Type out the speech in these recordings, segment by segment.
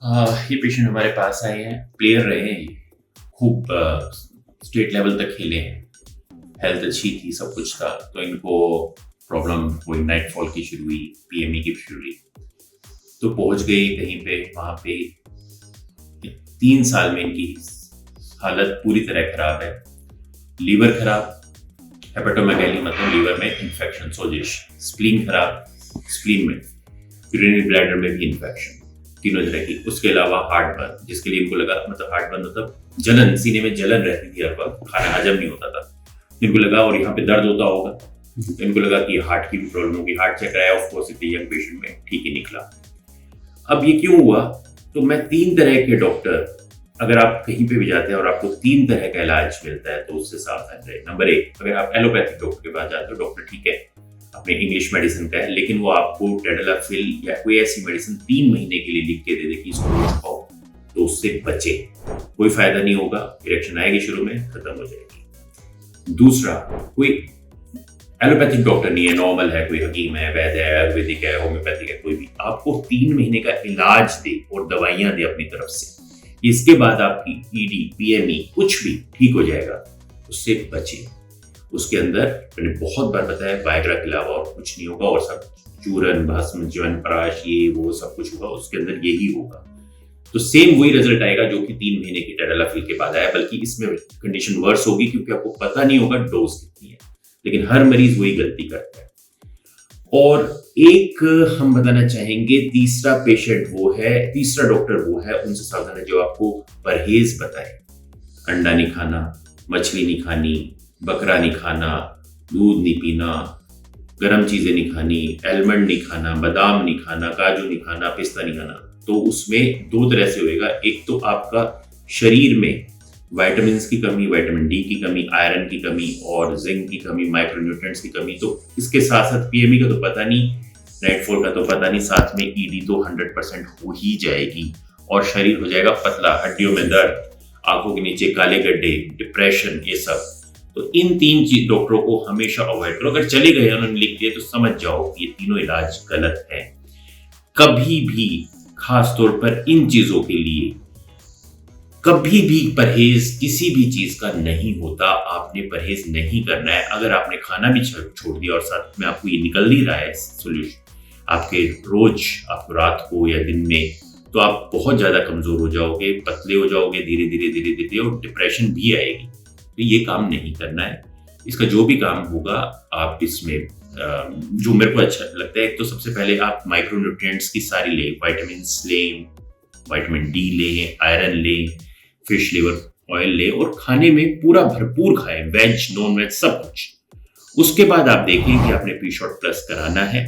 ये पेशेंट हमारे पास आए हैं, प्लेयर रहे हैं ये, खूब स्टेट लेवल तक खेले हैं, हेल्थ अच्छी थी, सब कुछ था। तो इनको प्रॉब्लम हुई, नाइटफॉल की शुरू हुई, पीएमई की शुरू हुई, तो पहुंच गई कहीं पे। वहां पे 3 साल में इनकी हालत पूरी तरह खराब है। लीवर खराब, हेपेटोमेगाली मतलब लीवर में इन्फेक्शन, सोजिश, स्प्लीन खराब, स्प्लीन में, यूरिनरी ब्लैडर में भी इन्फेक्शन, तीनों तरह की। उसके अलावा हार्ट बर्न, जिसके लिए इनको लगा, मतलब हार्ट बर्न मतलब जलन, सीने में जलन रहती थी हर वक्त, खाना हजम नहीं होता था। इनको लगा, और यहाँ पे दर्द होता होगा, तो इनको लगा कि हार्ट की भी प्रॉब्लम होगी। हार्ट चेक कराया, ऑफ कोर्स इतने यंग पेशेंट में ठीक ही निकला। अब ये क्यों हुआ? तो मैं 3 तरह के डॉक्टर, अगर आप कहीं पे भी जाते हैं और आपको 3 तरह का इलाज मिलता है तो उससे सावधान रहे। नंबर 1, अगर आप एलोपैथिक डॉक्टर के पास जाते हो, डॉक्टर ठीक है अपने इंग्लिश मेडिसिन का है, लेकिन वो आपको टेडलाफिल या कोई ऐसी मेडिसिन 3 महीने के लिए लिख के दे दे कि इसको खाओ, तो उससे बचे। कोई फायदा नहीं होगा, इरेक्शन आएगी शुरू में, खत्म हो जाएगी। दूसरा, कोई एलोपैथिक डॉक्टर नहीं है, नॉर्मल है, कोई हकीम है, वैद्य है, आयुर्वेदिक है, होम्योपैथिक है, कोई भी आपको 3 महीने का इलाज दे और दवाइयां दे अपनी तरफ से, इसके बाद आपकी ईडी, पीएमई कुछ भी ठीक हो जाएगा, उससे बचे। उसके अंदर मैंने बहुत बार बताया, वायग्रा के अलावा और कुछ नहीं होगा, और सब चूरन, भस्म, च्यवनप्राश, ये वो सब कुछ होगा, उसके अंदर यही होगा। तो सेम वही रिजल्ट आएगा जो कि 3 महीने की टेडलाफिल के बाद आया, बल्कि इसमें कंडीशन वर्स होगी क्योंकि आपको पता नहीं होगा डोज कितनी है। लेकिन हर मरीज वही गलती करता है। और एक हम बताना चाहेंगे, तीसरा पेशेंट वो है, तीसरा डॉक्टर वो है, उनसे सावधान है जो आपको परहेज बताए। अंडा नहीं खाना, मछली नहीं खानी, बकरा नहीं खाना, दूध नहीं पीना, गर्म चीजें नहीं खानी, आलमंड नहीं खाना, बादाम नहीं खाना, काजू नहीं खाना, पिस्ता नहीं खाना। तो उसमें 2 तरह से होएगा। एक तो आपका शरीर में विटामिन की कमी, विटामिन डी की कमी, आयरन की कमी और जिंक की कमी, माइक्रोन्यूट्रिएंट्स की कमी। तो इसके साथ साथ पीएमई का तो पता नहीं, नाइटफॉल का तो पता नहीं, साथ में ईडी तो 100% हो ही जाएगी और शरीर हो जाएगा पतला, हड्डियों में दर्द, आंखों के नीचे काले गड्ढे, डिप्रेशन, ये सब। तो इन 3 चीज डॉक्टरों को हमेशा अवॉइड करो। अगर चले गए, उन्होंने लिख दिया, तो समझ जाओ ये तीनों इलाज गलत है। कभी भी, खास तौर पर इन चीजों के लिए, कभी भी परहेज किसी भी चीज का नहीं होता। आपने परहेज नहीं करना है। अगर आपने खाना भी छोड़ दिया और साथ में आपको ये निकल नहीं रहा है सोल्यूशन आपके रोज, आपको रात को या दिन में, तो आप बहुत ज्यादा कमजोर हो जाओगे, पतले हो जाओगे धीरे धीरे धीरे धीरे, और डिप्रेशन भी आएगी। तो ये काम नहीं करना है। इसका जो भी काम होगा, आप इसमें जो मेरे को अच्छा लगता है, तो सबसे पहले आप माइक्रोन्यूट्रिएंट्स की सारी लें, विटामिन्स लें, विटामिन डी लें, आयरन लें, फिश लिवर ऑयल लें, और खाने में पूरा भरपूर खाएं, वेज, नॉन वेज, सब कुछ। उसके बाद आप देखें कि आपने पी शॉट प्लस कराना है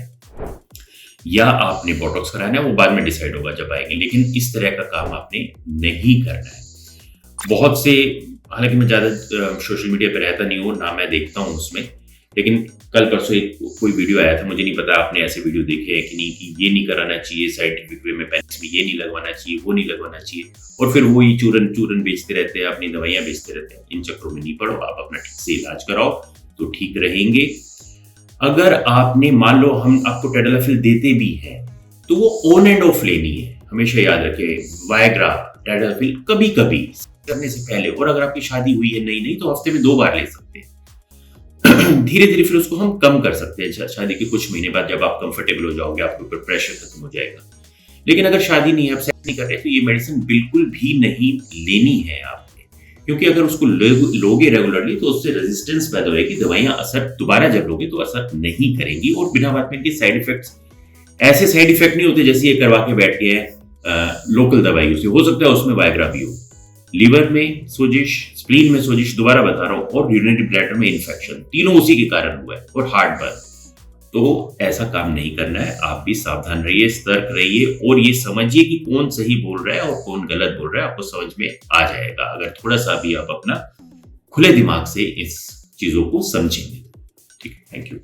या आपने बोटॉक्स कराना है, वो बाद में डिसाइड होगा जब आएगी। लेकिन इस तरह का काम आपने नहीं करना है। बहुत से, हालांकि मैं ज्यादा सोशल मीडिया पर रहता नहीं हूँ ना, मैं देखता हूँ उसमें, लेकिन कल परसों एक कोई वीडियो आया था, मुझे नहीं पता आपने ऐसे वीडियो देखे हैं कि नहीं, कि ये नहीं कराना चाहिए साइंटिफिक वे में, पेनिस में ये नहीं लगवाना चाहिए, वो नहीं लगवाना चाहिए, और फिर वो ही चूरन बेचते रहते हैं, अपनी दवाइयां बेचते रहते हैं। इन चक्करों में नहीं पड़ो, आप अपना ठीक से इलाज कराओ तो ठीक रहेंगे। अगर आपने, मान लो हम आपको टेडलाफिल देते भी हैं, तो वो ऑन एंड ऑफ लेनी है। हमेशा याद रखें, वायग्रा, टेडलाफिल कभी कभी करने से पहले, और अगर आपकी शादी हुई है नई तो हफ्ते में 2 बार ले सकते हैं। धीरे धीरे फिर उसको हम कम कर सकते हैं शादी के कुछ महीने बाद, जब आप कंफर्टेबल हो जाओगे, आपके ऊपर प्रेशर खत्म हो जाएगा। लेकिन अगर शादी नहीं है, आप सेक्स नहीं कर रहे, तो ये मेडिसिन बिल्कुल भी नहीं लेनी है आपने, क्योंकि अगर उसको लोगे रेगुलरली तो उससे रेजिस्टेंस पैदा होगी, दवाइयां असर, दोबारा जब लोगे तो असर नहीं करेंगी, और बिना बात में इनके साइड इफेक्ट्स, ऐसे साइड इफेक्ट नहीं होते जैसे ये करवा के बैठ के लोकल दवाई से हो सकता है उसमें वायग्रा भी हो। लीवर में सोजिश, स्प्लीन में सोजिश, दोबारा बता रहा हूं, और यूरिनरी ब्लैडर में इन्फेक्शन, तीनों उसी के कारण हुआ है, और हार्ट बर्न। तो ऐसा काम नहीं करना है। आप भी सावधान रहिए, सतर्क रहिए, और ये समझिए कि कौन सही बोल रहा है और कौन गलत बोल रहा है, आपको समझ में आ जाएगा अगर थोड़ा सा भी आप अपना खुले दिमाग से इस चीजों को समझेंगे। ठीक है, थैंक यू।